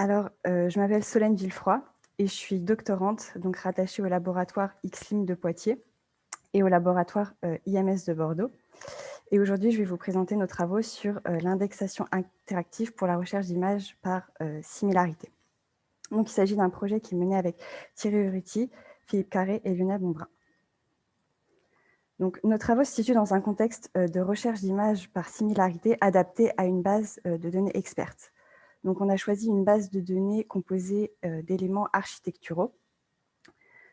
Je m'appelle Solène Villefroy et je suis doctorante, donc rattachée au laboratoire XLIM de Poitiers et au laboratoire IMS de Bordeaux. Et aujourd'hui, je vais vous présenter nos travaux sur l'indexation interactive pour la recherche d'images par similarité. Donc, il s'agit d'un projet qui est mené avec Thierry Urruti, Philippe Carré et Lionel Bonbrun. Donc, nos travaux se situent dans un contexte de recherche d'images par similarité adaptée à une base de données expertes. Donc, on a choisi une base de données composée d'éléments architecturaux.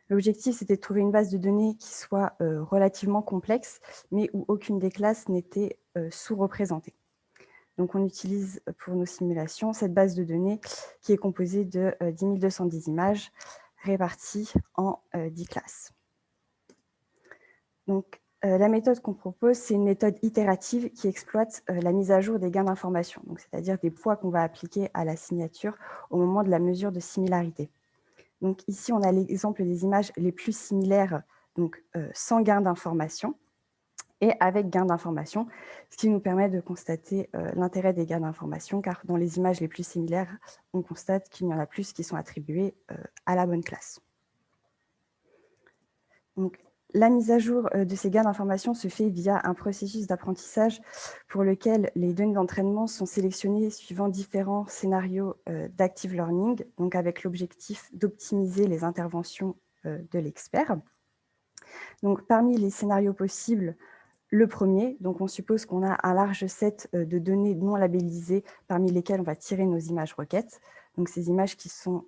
L'objectif, c'était de trouver une base de données qui soit relativement complexe, mais où aucune des classes n'était sous-représentée. Donc, on utilise pour nos simulations cette base de données qui est composée de 10 210 images réparties en 10 classes. Donc, la méthode qu'on propose, c'est une méthode itérative qui exploite la mise à jour des gains d'information, c'est-à-dire des poids qu'on va appliquer à la signature au moment de la mesure de similarité. Donc ici, on a l'exemple des images les plus similaires, donc sans gain d'information et avec gain d'information, ce qui nous permet de constater l'intérêt des gains d'information, car dans les images les plus similaires, on constate qu'il y en a plus qui sont attribués à la bonne classe. Donc, la mise à jour de ces gains d'information se fait via un processus d'apprentissage pour lequel les données d'entraînement sont sélectionnées suivant différents scénarios d'active learning, donc avec l'objectif d'optimiser les interventions de l'expert. Donc, parmi les scénarios possibles, le premier, donc on suppose qu'on a un large set de données non labellisées parmi lesquelles on va tirer nos images requêtes. Donc, ces images qui sont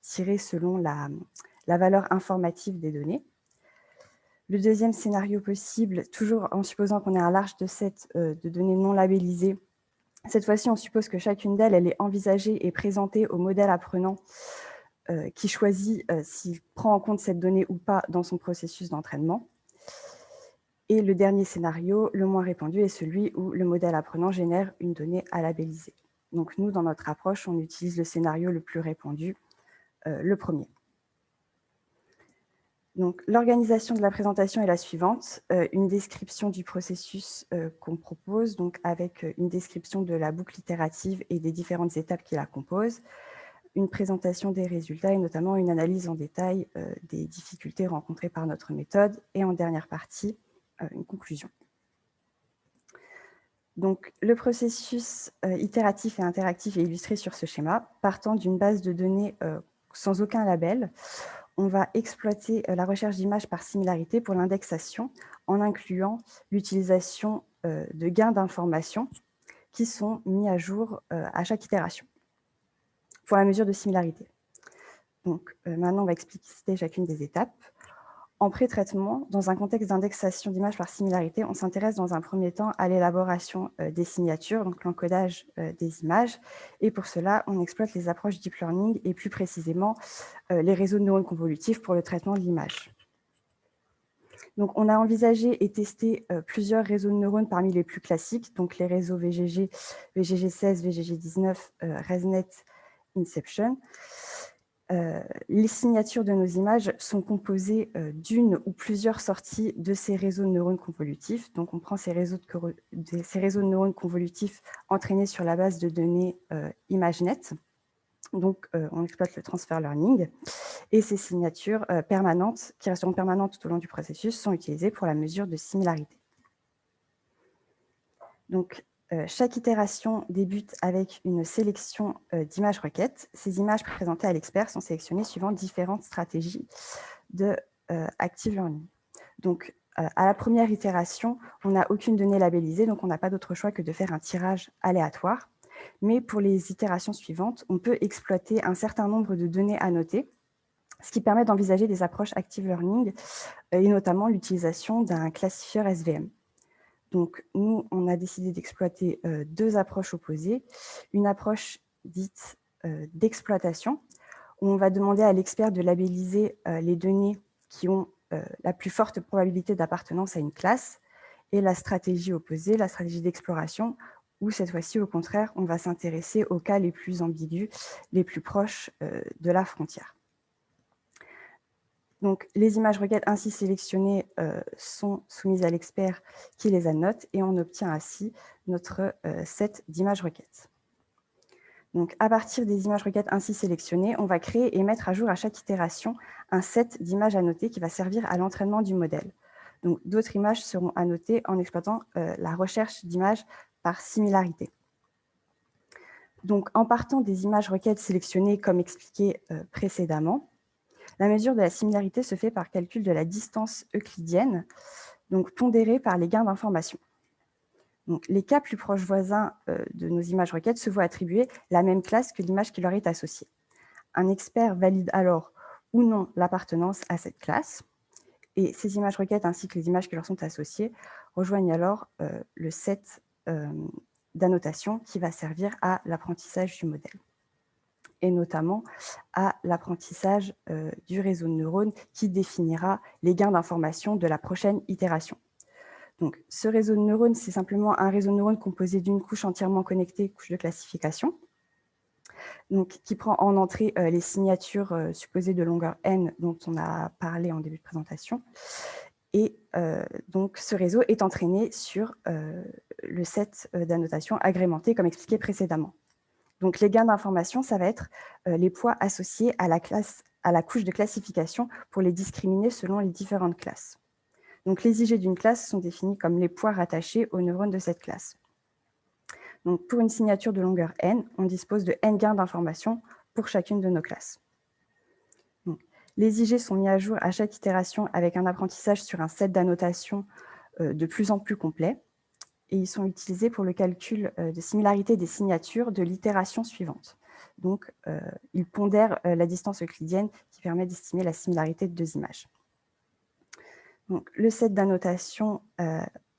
tirées selon la valeur informative des données. Le deuxième scénario possible, toujours en supposant qu'on ait un large set de données non labellisées, cette fois-ci, on suppose que chacune d'elles, elle est envisagée et présentée au modèle apprenant qui choisit s'il prend en compte cette donnée ou pas dans son processus d'entraînement. Et le dernier scénario, le moins répandu, est celui où le modèle apprenant génère une donnée à labelliser. Donc nous, dans notre approche, on utilise le scénario le plus répandu, le premier. Donc, l'organisation de la présentation est la suivante, une description du processus qu'on propose, donc avec une description de la boucle itérative et des différentes étapes qui la composent, une présentation des résultats et notamment une analyse en détail des difficultés rencontrées par notre méthode et en dernière partie, une conclusion. Donc, le processus itératif et interactif est illustré sur ce schéma, partant d'une base de données sans aucun label. On va exploiter la recherche d'images par similarité pour l'indexation en incluant l'utilisation de gains d'informations qui sont mis à jour à chaque itération pour la mesure de similarité. Donc, maintenant, on va expliquer chacune des étapes. En pré-traitement, dans un contexte d'indexation d'images par similarité, on s'intéresse dans un premier temps à l'élaboration des signatures, donc l'encodage des images. Et pour cela, on exploite les approches deep learning et plus précisément les réseaux de neurones convolutifs pour le traitement de l'image. Donc, on a envisagé et testé plusieurs réseaux de neurones parmi les plus classiques, donc les réseaux VGG, VGG16, VGG19, ResNet, Inception. Les signatures de nos images sont composées d'une ou plusieurs sorties de ces réseaux de neurones convolutifs. Donc, on prend ces réseaux de neurones convolutifs entraînés sur la base de données ImageNet. Donc, on exploite le transfer learning. Et ces signatures permanentes, qui resteront permanentes tout au long du processus, sont utilisées pour la mesure de similarité. Donc, chaque itération débute avec une sélection d'images requêtes. Ces images présentées à l'expert sont sélectionnées suivant différentes stratégies de active learning. Donc, à la première itération, on n'a aucune donnée labellisée, donc on n'a pas d'autre choix que de faire un tirage aléatoire. Mais pour les itérations suivantes, on peut exploiter un certain nombre de données annotées, ce qui permet d'envisager des approches active learning et notamment l'utilisation d'un classifieur SVM. Donc, nous, on a décidé d'exploiter deux approches opposées. Une approche dite d'exploitation, où on va demander à l'expert de labelliser les données qui ont la plus forte probabilité d'appartenance à une classe, et la stratégie opposée, la stratégie d'exploration, où cette fois-ci, au contraire, on va s'intéresser aux cas les plus ambigus, les plus proches de la frontière. Donc, les images requêtes ainsi sélectionnées sont soumises à l'expert qui les annote et on obtient ainsi notre set d'images requêtes. Donc, à partir des images requêtes ainsi sélectionnées, on va créer et mettre à jour à chaque itération un set d'images annotées qui va servir à l'entraînement du modèle. Donc, d'autres images seront annotées en exploitant la recherche d'images par similarité. Donc, en partant des images requêtes sélectionnées comme expliqué précédemment, la mesure de la similarité se fait par calcul de la distance euclidienne, donc pondérée par les gains d'information. Donc, les cas plus proches voisins de nos images requêtes se voient attribuer la même classe que l'image qui leur est associée. Un expert valide alors ou non l'appartenance à cette classe, et ces images requêtes ainsi que les images qui leur sont associées rejoignent alors le set d'annotation qui va servir à l'apprentissage du modèle, et notamment à l'apprentissage du réseau de neurones qui définira les gains d'information de la prochaine itération. Donc, ce réseau de neurones, c'est simplement un réseau de neurones composé d'une couche entièrement connectée, couche de classification, donc, qui prend en entrée les signatures supposées de longueur n dont on a parlé en début de présentation. Et donc, ce réseau est entraîné sur le set d'annotation agrémenté, comme expliqué précédemment. Donc, les gains d'information, ça va être les poids associés à la couche de classification pour les discriminer selon les différentes classes. Donc, les IG d'une classe sont définis comme les poids rattachés aux neurones de cette classe. Donc, pour une signature de longueur n, on dispose de n gains d'information pour chacune de nos classes. Donc, les IG sont mis à jour à chaque itération avec un apprentissage sur un set d'annotation de plus en plus complet, et ils sont utilisés pour le calcul de similarité des signatures de l'itération suivante. Donc, ils pondèrent la distance euclidienne qui permet d'estimer la similarité de deux images. Donc, le set d'annotation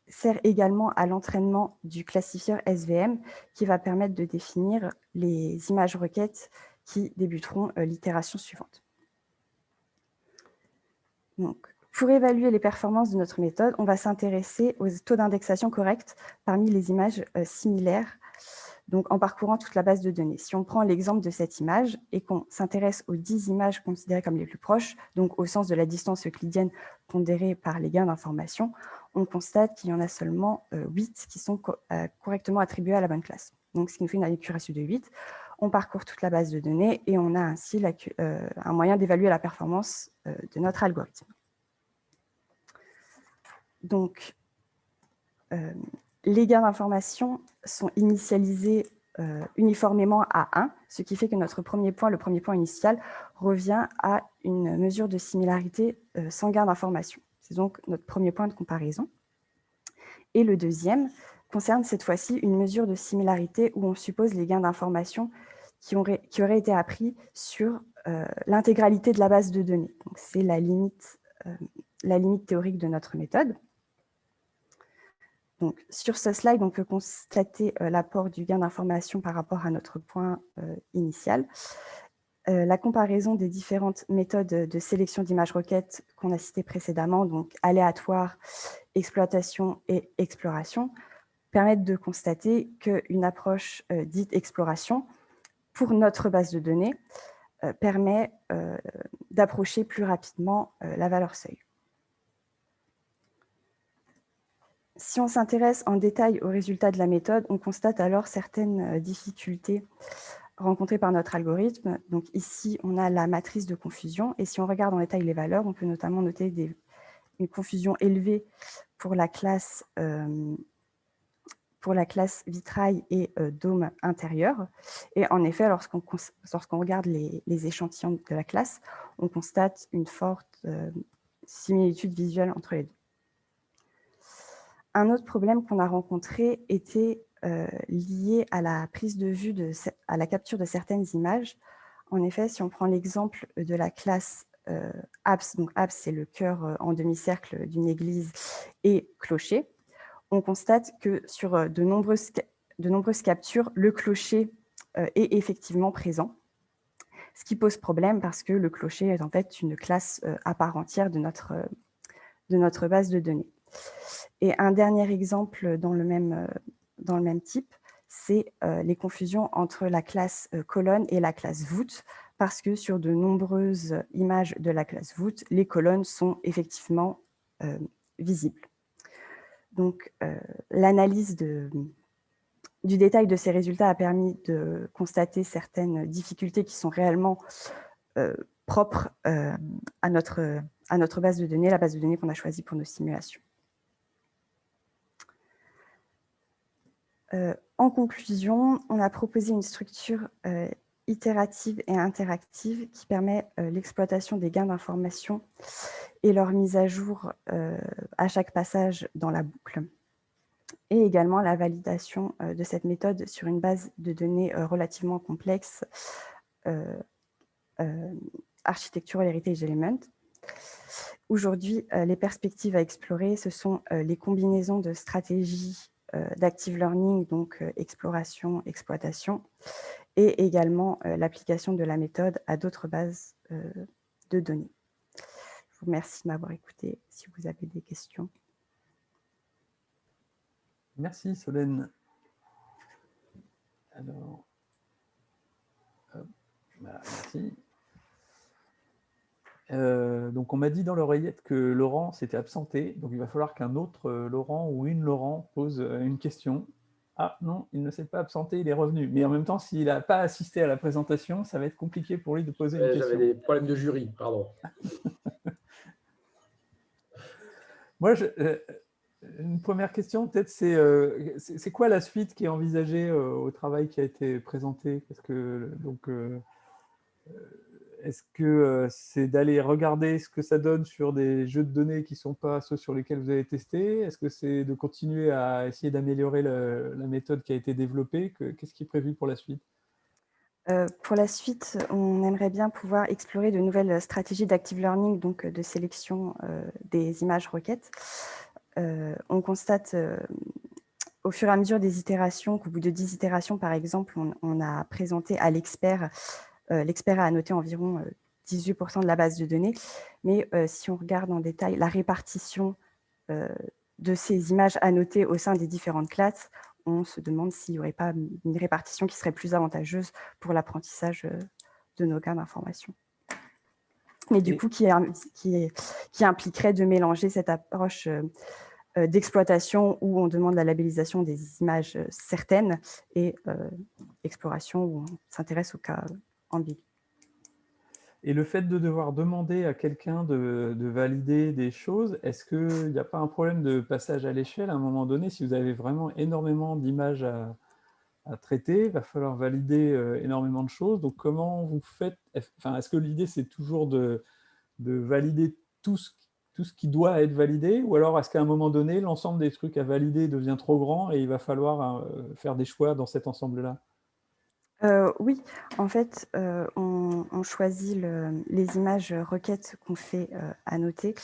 sert également à l'entraînement du classifieur SVM qui va permettre de définir les images requêtes qui débuteront l'itération suivante. Donc, pour évaluer les performances de notre méthode, on va s'intéresser aux taux d'indexation corrects parmi les images similaires, donc en parcourant toute la base de données. Si on prend l'exemple de cette image et qu'on s'intéresse aux 10 images considérées comme les plus proches, donc au sens de la distance euclidienne pondérée par les gains d'information, on constate qu'il y en a seulement 8 qui sont correctement attribués à la bonne classe. Donc, ce qui nous fait une accuracy de 8. On parcourt toute la base de données et on a ainsi un moyen d'évaluer la performance de notre algorithme. Donc, les gains d'information sont initialisés uniformément à 1, ce qui fait que notre premier point, le premier point initial, revient à une mesure de similarité sans gain d'information. C'est donc notre premier point de comparaison. Et le deuxième concerne cette fois-ci une mesure de similarité où on suppose les gains d'information qui auraient été appris sur l'intégralité de la base de données. C'est la limite théorique de notre méthode. Donc, sur ce slide, on peut constater l'apport du gain d'information par rapport à notre point initial. La comparaison des différentes méthodes de sélection d'images requêtes qu'on a citées précédemment, donc aléatoire, exploitation et exploration, permettent de constater qu'une approche dite exploration, pour notre base de données, permet d'approcher plus rapidement la valeur seuil. Si on s'intéresse en détail aux résultats de la méthode, on constate alors certaines difficultés rencontrées par notre algorithme. Donc ici, on a la matrice de confusion. Et si on regarde en détail les valeurs, on peut notamment noter une confusion élevée pour la classe vitrail et dôme intérieur. Et en effet, lorsqu'on regarde les échantillons de la classe, on constate une forte similitude visuelle entre les deux. Un autre problème qu'on a rencontré était lié à la prise de vue, à la capture de certaines images. En effet, si on prend l'exemple de la classe apse, donc apse, c'est le cœur en demi-cercle d'une église, et clocher, on constate que sur de nombreuses captures, le clocher est effectivement présent, ce qui pose problème parce que le clocher est en fait une classe à part entière de notre base de données. Et un dernier exemple dans le même type, c'est les confusions entre la classe colonne et la classe voûte, parce que sur de nombreuses images de la classe voûte, les colonnes sont effectivement visibles. Donc, l'analyse de du détail de ces résultats a permis de constater certaines difficultés qui sont réellement propres à notre base de données, la base de données qu'on a choisie pour nos simulations. En conclusion, on a proposé une structure itérative et interactive qui permet l'exploitation des gains d'informations et leur mise à jour à chaque passage dans la boucle, et également la validation de cette méthode sur une base de données relativement complexe, Architectural Heritage Element. Aujourd'hui, les perspectives à explorer, ce sont les combinaisons de stratégies d'active learning, donc exploration, exploitation, et également l'application de la méthode à d'autres bases de données. Je vous remercie de m'avoir écouté. Si vous avez des questions. Merci Solène. Alors, voilà, merci. Donc on m'a dit dans l'oreillette que Laurent s'était absenté, donc il va falloir qu'un autre Laurent ou une Laurent pose une question. Ah non, il ne s'est pas absenté, il est revenu. Mais en même temps, s'il n'a pas assisté à la présentation, ça va être compliqué pour lui de poser une question. J'avais des problèmes de jury, pardon. Moi, une première question, peut-être, c'est quoi la suite qui est envisagée au travail qui a été présenté? Parce que, donc, est-ce que c'est d'aller regarder ce que ça donne sur des jeux de données qui ne sont pas ceux sur lesquels vous avez testé? Est-ce que c'est de continuer à essayer d'améliorer la méthode qui a été développée? Qu'est-ce qui est prévu pour la suite? Pour la suite, on aimerait bien pouvoir explorer de nouvelles stratégies d'active learning, donc de sélection des images requêtes. On constate au fur et à mesure des itérations qu'au bout de 10 itérations, par exemple, on a présenté à l'expert, l'expert a annoté environ 18% de la base de données, mais si on regarde en détail la répartition de ces images annotées au sein des différentes classes, on se demande s'il n'y aurait pas une répartition qui serait plus avantageuse pour l'apprentissage de nos gains d'informations. Mais du coup, qui impliquerait de mélanger cette approche d'exploitation où on demande la labellisation des images certaines et exploration où on s'intéresse aux cas ambigus. Et le fait de devoir demander à quelqu'un de valider des choses, est-ce qu'il n'y a pas un problème de passage à l'échelle à un moment donné? Si vous avez vraiment énormément d'images à traiter, il va falloir valider énormément de choses. Donc, comment vous faites? Enfin, est-ce que l'idée, c'est toujours de valider tout ce qui doit être validé? Ou alors, est-ce qu'à un moment donné, l'ensemble des trucs à valider devient trop grand et il va falloir faire des choix dans cet ensemble-là? Oui, en fait, on choisit les images requêtes qu'on fait annoter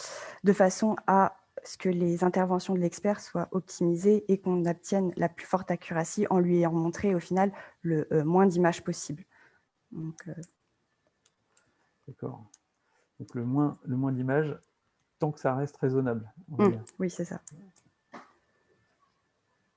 de façon à ce que les interventions de l'expert soient optimisées et qu'on obtienne la plus forte accuracy en lui ayant montré au final le moins d'images possible. D'accord. Donc le moins d'images, tant que ça reste raisonnable, on va dire. Oui, c'est ça.